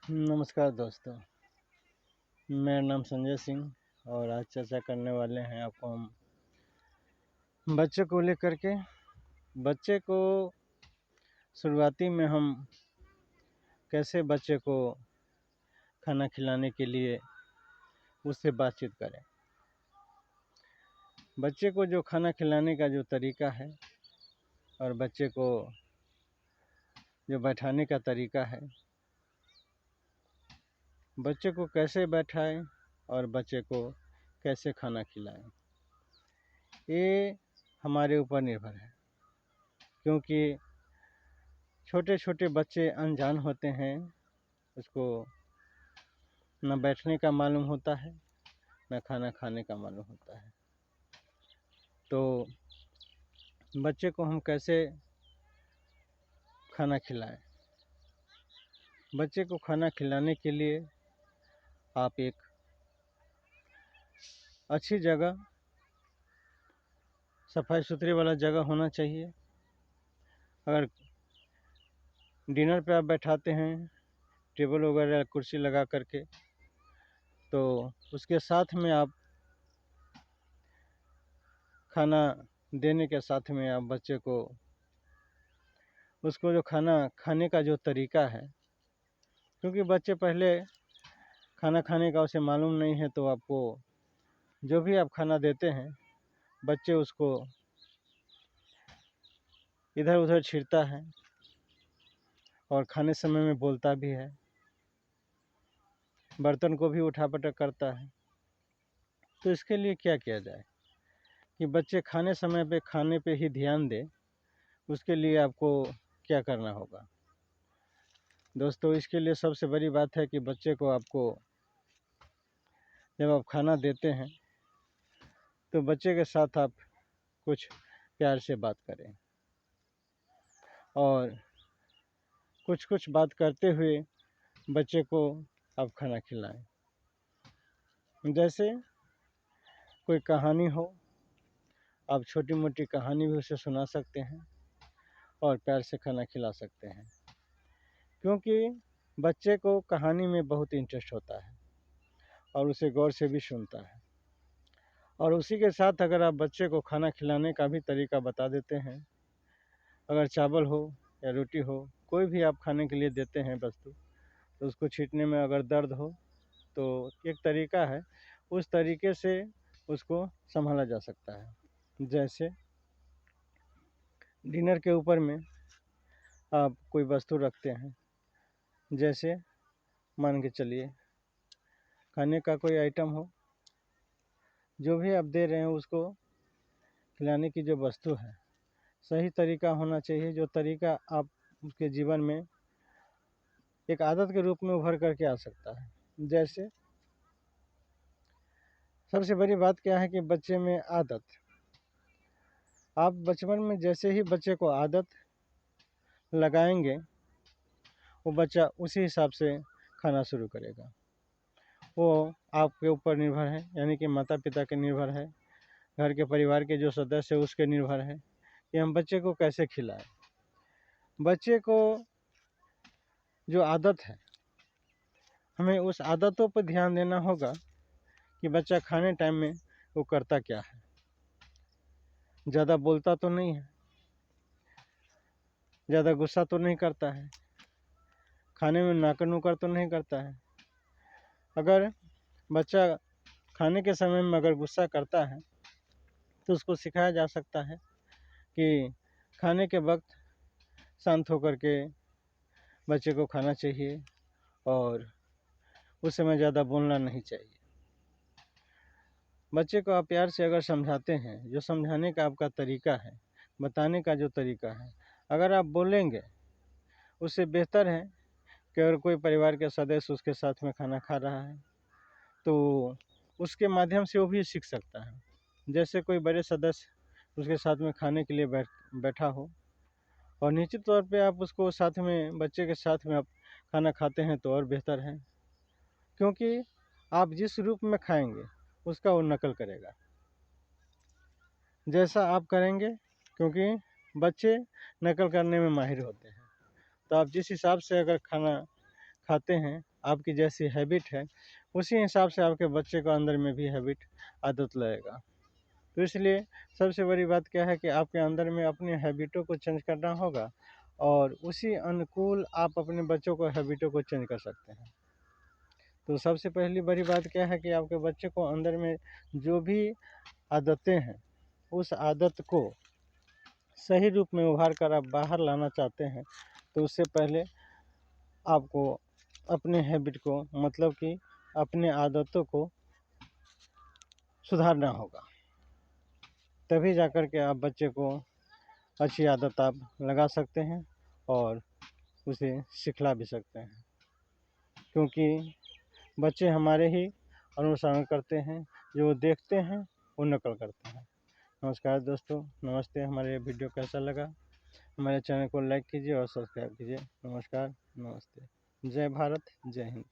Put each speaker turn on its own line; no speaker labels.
नमस्कार दोस्तों, मेरा नाम संजय सिंह और आज चर्चा करने वाले हैं आपको हम बच्चे को लेकर के। बच्चे को शुरुआती में हम कैसे बच्चे को खाना खिलाने के लिए उससे बातचीत करें। बच्चे को जो खाना खिलाने का जो तरीका है और बच्चे को जो बैठाने का तरीका है, बच्चे को कैसे बैठाएं और बच्चे को कैसे खाना खिलाएं, ये हमारे ऊपर निर्भर है। क्योंकि छोटे छोटे बच्चे अनजान होते हैं, उसको न बैठने का मालूम होता है न खाना खाने का मालूम होता है। तो बच्चे को हम कैसे खाना खिलाएं? बच्चे को खाना खिलाने के लिए आप एक अच्छी जगह, सफाई सुथरी वाला जगह होना चाहिए। अगर डिनर पे आप बैठाते हैं टेबल वगैरह कुर्सी लगा करके, तो उसके साथ में आप खाना देने के साथ में आप बच्चे को उसको जो खाना खाने का जो तरीका है, क्योंकि बच्चे पहले खाना खाने का उसे मालूम नहीं है, तो आपको जो भी आप खाना देते हैं बच्चे उसको इधर उधर छींटता है और खाने समय में बोलता भी है, बर्तन को भी उठा पटक करता है। तो इसके लिए क्या किया जाए कि बच्चे खाने समय पे खाने पे ही ध्यान दे, उसके लिए आपको क्या करना होगा दोस्तों? इसके लिए सबसे बड़ी बात है कि बच्चे को आपको जब आप खाना देते हैं तो बच्चे के साथ आप कुछ प्यार से बात करें और कुछ कुछ बात करते हुए बच्चे को आप खाना खिलाएं। जैसे कोई कहानी हो, आप छोटी मोटी कहानी भी उसे सुना सकते हैं और प्यार से खाना खिला सकते हैं। क्योंकि बच्चे को कहानी में बहुत इंटरेस्ट होता है और उसे गौर से भी सुनता है। और उसी के साथ अगर आप बच्चे को खाना खिलाने का भी तरीका बता देते हैं, अगर चावल हो या रोटी हो, कोई भी आप खाने के लिए देते हैं वस्तु, तो उसको छींटने में अगर दर्द हो तो एक तरीका है, उस तरीके से उसको संभाला जा सकता है। जैसे डिनर के ऊपर में आप कोई वस्तु रखते हैं, जैसे मान के चलिए खाने का कोई आइटम हो, जो भी आप दे रहे हैं उसको खिलाने की जो वस्तु है, सही तरीका होना चाहिए। जो तरीका आप उसके जीवन में एक आदत के रूप में उभर करके आ सकता है। जैसे सबसे बड़ी बात क्या है कि बच्चे में आदत, आप बचपन में जैसे ही बच्चे को आदत लगाएंगे, वो बच्चा उसी हिसाब से खाना शुरू करेगा। वो आपके ऊपर निर्भर है, यानी कि माता पिता के निर्भर है, घर के परिवार के जो सदस्य है उसके निर्भर है कि हम बच्चे को कैसे खिलाएं। बच्चे को जो आदत है, हमें उस आदतों पर ध्यान देना होगा कि बच्चा खाने टाइम में वो करता क्या है। ज़्यादा बोलता तो नहीं है, ज़्यादा गुस्सा तो नहीं करता है, खाने में नाकर नुकर तो नहीं करता है। अगर बच्चा खाने के समय में अगर गुस्सा करता है तो उसको सिखाया जा सकता है कि खाने के वक्त शांत होकर के बच्चे को खाना चाहिए और उस समय ज़्यादा बोलना नहीं चाहिए। बच्चे को आप प्यार से अगर समझाते हैं, जो समझाने का आपका तरीका है, बताने का जो तरीका है, अगर आप बोलेंगे, उससे बेहतर है कि अगर कोई परिवार के सदस्य उसके साथ में खाना खा रहा है तो उसके माध्यम से वो भी सीख सकता है। जैसे कोई बड़े सदस्य उसके साथ में खाने के लिए बैठा हो और निश्चित तौर पे आप उसको साथ में, बच्चे के साथ में आप खाना खाते हैं तो और बेहतर है, क्योंकि आप जिस रूप में खाएंगे उसका वो नकल करेगा, जैसा आप करेंगे। क्योंकि बच्चे नकल करने में माहिर होते हैं, तो आप जिस हिसाब से अगर खाना खाते हैं, आपकी जैसी हैबिट है उसी हिसाब से आपके बच्चे को अंदर में भी हैबिट आदत लगेगा। तो इसलिए सबसे बड़ी बात क्या है कि आपके अंदर में अपने हैबिटों को चेंज करना होगा और उसी अनुकूल आप अपने बच्चों को हैबिटों को चेंज कर सकते हैं। तो सबसे पहली बड़ी बात क्या है कि आपके बच्चे को अंदर में जो भी आदतें हैं उस आदत को सही रूप में उभार कर आप बाहर लाना चाहते हैं तो उससे पहले आपको अपने हैबिट को मतलब कि अपने आदतों को सुधारना होगा, तभी जाकर के आप बच्चे को अच्छी आदत आप लगा सकते हैं और उसे सिखला भी सकते हैं, क्योंकि बच्चे हमारे ही अनुसरण करते हैं, जो देखते हैं वो नकल करते हैं। नमस्कार दोस्तों, नमस्ते। हमारे ये वीडियो कैसा लगा हमारे चैनल को लाइक कीजिए और सब्सक्राइब कीजिए। नमस्कार, नमस्ते। जय भारत, जय हिंद।